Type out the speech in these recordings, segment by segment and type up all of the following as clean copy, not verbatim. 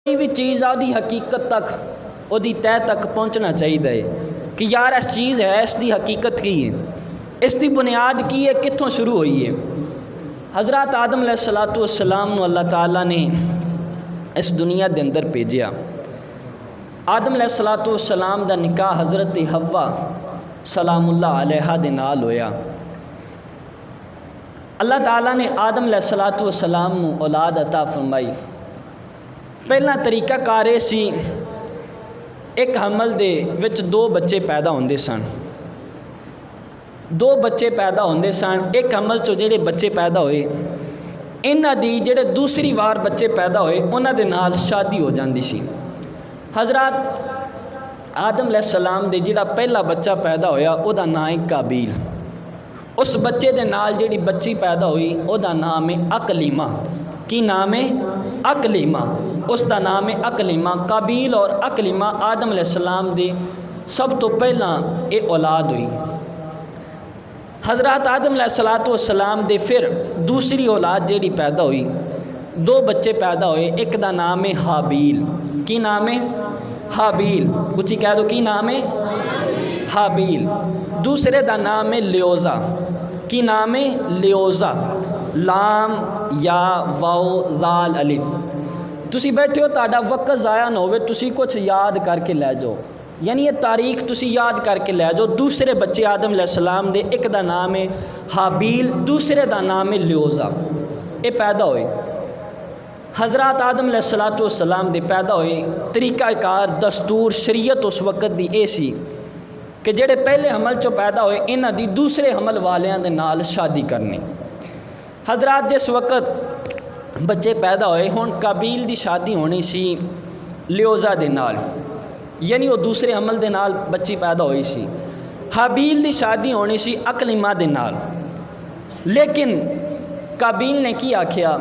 कोई भी चीज़ आदि हकीकत तक ओदी तय तक पहुँचना चाहिए कि यार इस चीज़ है, इसकी हकीकत की है, इसकी बुनियाद की है, कित्थों शुरू हुई है। हज़रत आदम अलैहिस्सलातु वस्सलाम अल्लाह ताला ने इस दुनिया के अंदर भेजा। आदम अलैहिस्सलातु वस्सलाम दा निकाह हज़रत हव्वा सलामुल्लाह अलैहा दे नाल होया। अल्लाह ताला ने आदम अलैहिस्सलातु वस्सलाम नूं औलाद अता फरमाई। पहला तरीका कार ये सी, एक हमल दे विच दो बच्चे पैदा होंदे सन। दो बच्चे पैदा होंदे सन, एक हमल चो जेडे बच्चे पैदा होए इन्हां दी जेडे दूसरी बार बच्चे पैदा होए उन्हां दे नाल शादी हो जाती सी। हज़रत आदम अलैहिस्सलाम दे जिहड़ा पहला बच्चा पैदा होया उहदा नाम है काबील। उस बच्चे दे नाल जिहड़ी बच्ची पैदा हुई उहदा नाम है अकलीमा। की नाम है? अकलीमा। उसका नाम है अकलीमा। काबील और अकलीमा आदम अलैहिस्सलाम दे सब तो पहला ये औलाद हुई। हज़रत आदम अलैहिस्सलातु वस्सलाम दे फिर दूसरी औलाद जेड़ी पैदा हुई, दो बच्चे पैदा हुए। एक का नाम है हाबील। की नाम है? हाबील। कुछ कह दो, की नाम है? हाबील। दूसरे का नाम है लियोज़ा। की नाम है? लियोज़ा। लाम या वाओ ज़ाल अलिफ। तुसी बैठे हो, ताड़ा वक्त ज़ाया ना हो, तुसी कुछ याद करके लै जाओ, यानी ये तारीख तुसी याद करके लै जाओ। दूसरे बच्चे आदम अलैहिस्सलाम दे एक का नाम है हाबील, दूसरे का नाम है लियोज़ा। ये पैदा हुए। हज़रत आदम अलैहिस्सलातु वस्सलाम दे पैदा हुए। तरीक़ाकार दस्तूर शरीयत उस वक्त दी ये सी कि जेड़े पहले हमल चो पैदा हुए इन्हां दी दूसरे हमल वालियां दे नाल शादी करनी। हज़रत जिस वक्त बच्चे पैदा होए, हुण काबील दी शादी होनी सी लियोज़ा दे नाल, यानी वो दूसरे हमल दे नाल बच्ची पैदा हुई सी। हाबील दी शादी होनी सी अकलीमा दे नाल। लेकिन काबील ने की आख्या?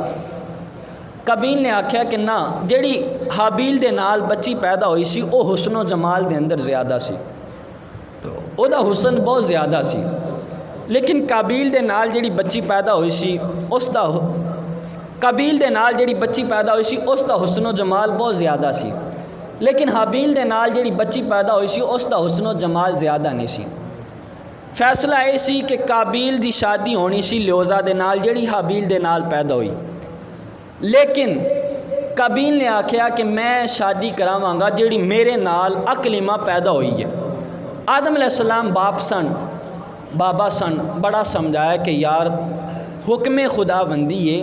काबील ने आख्या कि ना, जेड़ी हाबील दे नाल बच्ची पैदा हुई सी वो हुस्नो जमाल दे अंदर ज़्यादा सी, ओदा हुसन बहुत ज़्यादा सी। लेकिन काबील दे नाल जेड़ी बच्ची पैदा हुई सी उसका काबील दे नाल जेड़ी बच्ची पैदा हुई सी उसका हुस्नो जमाल बहुत ज़्यादा सी। लेकिन हाबील दे नाल जेड़ी बच्ची पैदा हुई सी उसका हुस्नो जमाल ज़्यादा नहीं सी। फैसला ये सी कि काबील दी शादी होनी सी लियोज़ा दे नाल जेड़ी हाबील दे नाल पैदा हुई। लेकिन काबील ने आख्या कि मैं शादी करावांगा जेड़ी मेरे नाल अकलीमा पैदा हुई है। आदम अलैहिस्सलाम बाप सन, बाबा सन, बड़ा समझाया कि यार हुक्म खुदाबंदी है,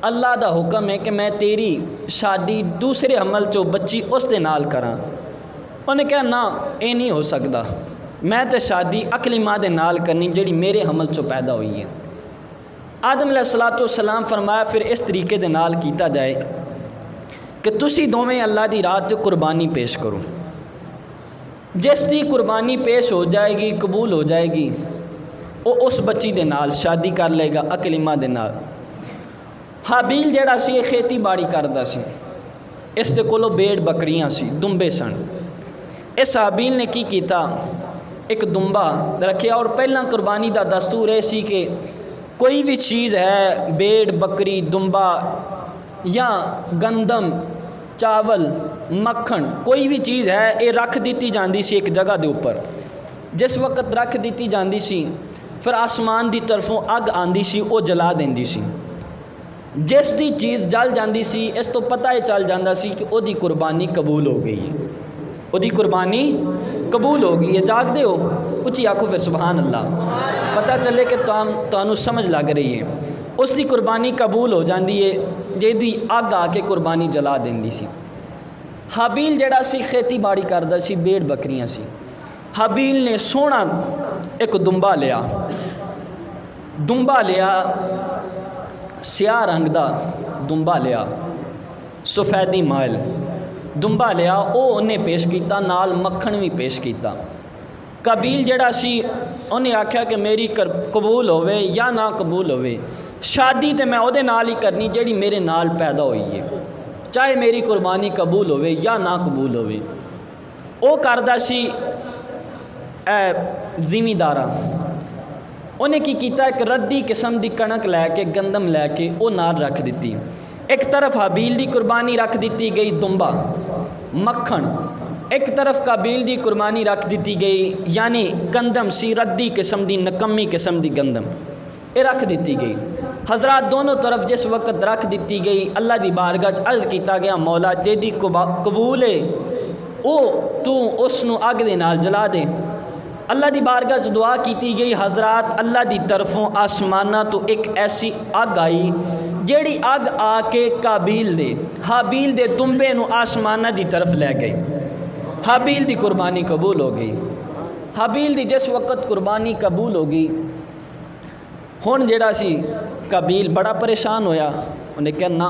अल्लाह दा हुक्म है कि मैं तेरी शादी दूसरे हमल चो बच्ची उस दे नाल करा। उन्हें कहा ना, ये नहीं हो सकता, मैं तो शादी अकलीमा दे नाल करनी जेड़ी मेरे हमल चो पैदा हुई है। आदम अलैहिस्सलातु वस्सलाम फरमाया फिर इस तरीके दे नाल कीता जाए कि तुसी दोवें अल्लाह दी रात च कुर्बानी पेश करो। जिसकी कुर्बानी पेश हो जाएगी, कबूल हो जाएगी, वो उस बच्ची दे नाल शादी कर लेगा अकलीमा दे नाल। हाबील जेड़ा सी खेती बाड़ी करदा सी, इस दे कोलों भेड़ बकरियां सी, दुंबे सन। इस हाबील ने की कीता, एक दुंबा रखिया। और पहला कुर्बानी दा दस्तूर है सी कि कोई भी चीज़ है, भेड़ बकरी दुंबा या गंदम चावल मक्खन, कोई भी चीज़ है ये रख दी जाती सी एक जगह के उपर। जिस वक्त रख दी जाती सी फिर आसमान की तरफों अग आती सी, वो जला देंदी सी। जिस दी चीज़ जल जाती सी इस तो पता ही चल जाता सी कि ओदी कुर्बानी कबूल हो गई है, ओदी कुर्बानी कबूल हो गई है। जागदे हो? उची आखो फिर सुभान अल्लाह। पता चले कि तुहानू समझ लग रही है। उसकी कुर्बानी कबूल हो जाती है जिहदी अग आके कुर्बानी जला देंदी सी। हाबील जड़ा सी खेती बाड़ी करदा सी, भेड़ बकरियां सी। हाबील ने सोहना एक दुंबा लिया, स्याह रंग दा दुंबा लिया, सफेदी माइल दुंबा लिया, वो उन्हें पेश किया, नाल मक्खन भी पेश किया। काबील जड़ा सी उन्हें आख्या कि मेरी कबूल होवे या ना कबूल होवे, शादी तो मैं उहदे नाल ही करनी जेड़ी मेरे नाल पैदा हुई है, चाहे मेरी कुर्बानी कबूल होवे या ना कबूल होवे। वो करदा सी जिमीदारा। उन्हें की कीता, एक रद्दी किस्म की कणक लैके गंदम लैके वो नाल रख दी। एक तरफ हाबील की कुर्बानी रख दी गई दुंबा मक्खन, एक तरफ काबील की कुर्बानी रख दी गई यानी गंदम सी रद्दी किस्म की नकम्मी किस्म की गंदम, ये रख दी गई। हजरात दोनों तरफ जिस वक्त रख दी गई, अल्लाह की बारगाह च अर्ज किया गया मौला जेदी कबूल है वो तू उसनू अग दे नाल जला दे। अल्लाह की बारगाह च दुआ की गई। हजरात अल्लाह की तरफों आसमाना तो एक ऐसी अग आई जेड़ी अग आके काबील दे हाबील दे दुंबे नू आसमाना की तरफ लै गई। हाबील की कुर्बानी कबूल हो गई। हाबील की जिस वक्त कुर्बानी कबूल हो गई, हुण जेड़ा सी काबील बड़ा परेशान होया। उन्हें कहना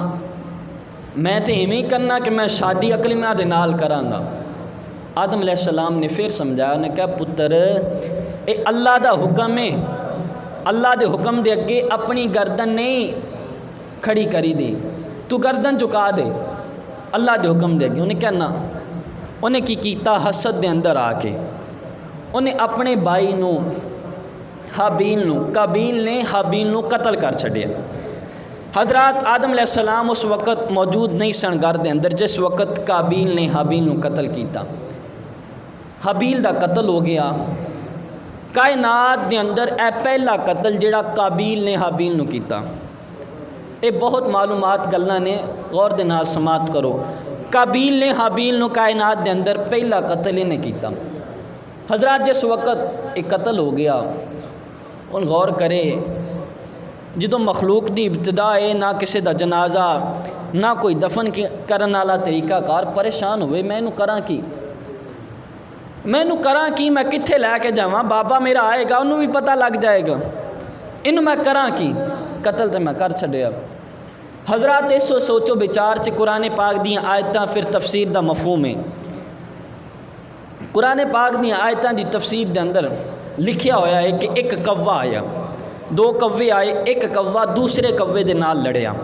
मैं तो इवें ही करना कि मैं शादी अकलिमा दे नाल करांगा। आदम अलैहिस्सलाम ने फिर समझाया, उन्हें कहा पुत्र ये अल्लाह दा हुक्म है, अल्लाह दे हुक्म दे अगे अपनी गर्दन नहीं खड़ी करी दी, तू गर्दन झुका दे अल्लाह दे हुक्म दे अगे। उन्हें कहना उन्हें की कीता, हसद दे अंदर आके उन्हें अपने भाई नू हाबील नू काबील ने हाबील नू कतल कर छड़िया। हजरात आदम अलैहिस्सलाम उस वक़्त मौजूद नहीं सन घर दे अंदर जिस वक़्त काबील ने हाबील नू कतल किया। हाबील दा कतल हो गया। कायनात दे अंदर ए पहला कतल जिहड़ा काबील ने हाबील नू कीता। ये बहुत मालूमात गल्लां ने, गौर दे नाल समात करो। काबील ने हाबील नू कायनात दे अंदर पहला कतल इन्हें किया। हजरात जिस वक़्त एक कतल हो गया, उन गौर करे जो मखलूक की इब्तिदा है, ना किसी का जनाजा ना कोई दफन करने वाला तरीकाकार, परेशान हुए मैनू करा कि मैं कित्थे लैके जावां, बाबा मेरा आएगा उन्होंने भी पता लग जाएगा, इन मैं करा कि कतल तो मैं कर छड़िया। हजरात इस सोचो विचार च कुरान पाक दी आयतां फिर तफसीर का मफहूम है। कुरान पाक दी आयतां की तफसीर के अंदर लिखिया होया है कि एक कव्वा आया, दो कव्वे आए, एक कव्वा दूसरे कव्वे दे नाल लड़िया,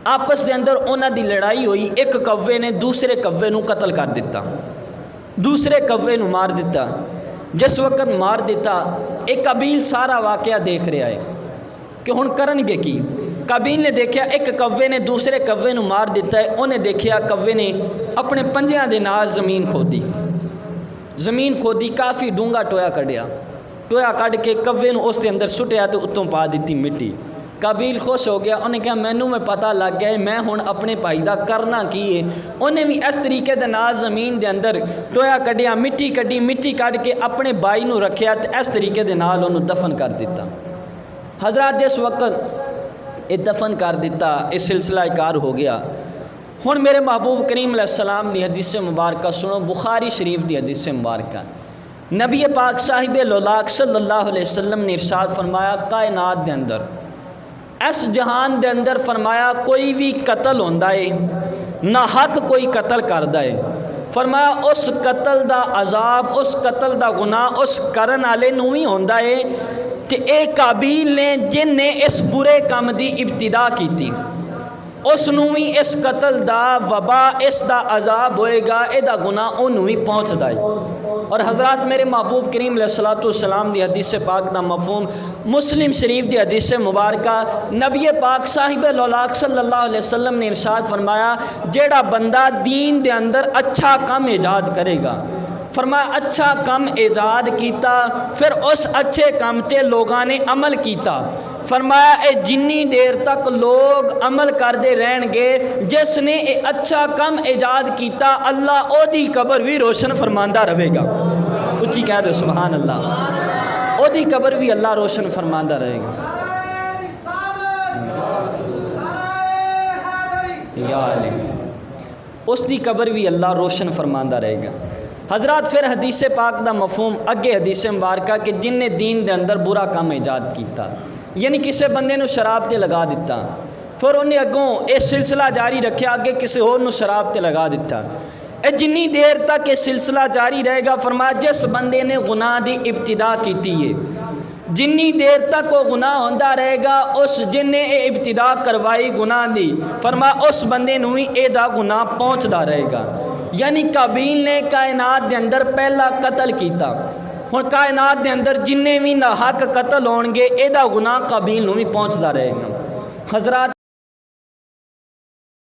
आपस के अंदर उन्हां दी लड़ाई हुई। एक कव्वे ने दूसरे कव्वे नू कतल कर दिता, दूसरे कव्वे नू मार दिता। जिस वक्त मार दिता, एक काबील सारा वाकया देख रहा है कि हुण करनगे की। काबील ने देखा एक कव्वे ने दूसरे कव्वे नू मार दिता है। उन्हें देखा कव्वे ने अपने पंजियां दे नाल जमीन खोदी, काफ़ी डूंगा टोया कढ़िया, टोया कढ़ के कव्वे नू उसके अंदर सुटिया तो उत्तों पा दी मिट्टी। काबील खुश हो गया, उन्हें कहा मैनू में पता लग गया मैं हुण अपने भाई का करना की है। उन्हें भी इस तरीके दे नाल जमीन के अंदर टोया कढ़िया, मिट्टी कढ़ी, मिट्टी कढ़ के अपने भाई नू रखिया तो इस तरीके दे नाल उन्होंने दफन कर दिता। हजरात जिस वक्त ये दफन कर दिता, इस सिलसिला कार हो गया। हुण मेरे महबूब करीम अलैहिस्सलाम दी हदीस मुबारक सुनो, बुखारी शरीफ की हदीस मुबारक। नबी पाक साहिब लौलाक सल्लल्लाहु अलैहि वसल्लम ने इरशाद फरमाया, कायनात के अंदर इस जहान के अंदर फरमाया कोई भी कतल होंदा है ना हक कोई कतल करदा है, फरमाया उस कतल का अजाब, उस कतल का गुनाह उस करन वाले नूं ही होंदा है कि एक काबील ने जिन्ने इस बुरे काम की इब्तिदा की थी, उसनूं भी इस कतल का वबा, इसका अजाब होएगा, यदा गुनाह उन्होंने भी पहुँचता है। और हज़रात मेरे महबूब करीम अलैहिस्सलाम की हदीस पाक का मफहूम मुस्लिम शरीफ की हदीस मुबारक, नबी पाक साहिब लौलाक सल्लल्लाहु अलैहि वसल्लम ने इरशाद फरमाया, जेड़ा बंदा दीन के अंदर अच्छा काम ईजाद करेगा, फरमाया अच्छा काम ईजाद किया, फिर उस अच्छे काम ते लोगों ने अमल किया, फरमाया ए जिन्नी देर तक लोग अमल करते रहेंगे, जिसने ये अच्छा काम ईजाद किया अल्लाह ओदी कबर भी रोशन फरमांदा रहेगा। उच्ची कह दो सुभान अल्लाह, ओदी कबर भी अल्लाह रोशन फरमांदा रहेगा। उसकी कबर भी अल्लाह रोशन फरमांदा रहेगा। हजरात फिर हदीस पाक का मफहूम अगे हदीस मुबारक कि जिन्ने दीन के अंदर बुरा काम ईजाद किया, यानी किसी बंदे नूं शराब ते लगा दिता, फिर उन्हें अगों ये सिलसिला जारी रखा, अगे किसी होर नूं शराब ते लगा दिता। ये जिन्नी देर तक ये सिलसिला जारी रहेगा, फरमाया जिस बंदे ने गुनाह की इब्तिदा की है, जिन्नी देर तक वो गुनाह होंदा रहेगा, उस जिन्ने ये इब्तिदा करवाई गुनाह दी, फरमाया उस बंदे नूं ही एदा गुनाह पहुँचता रहेगा। यानी काबील ने कायनात के अंदर पहला कतल किया, हुण कायनात के अंदर जिन्ने भी ना हक कतल होणगे, एदा गुनाह काबील नूं भी पहुँचता रहेगा। हजरात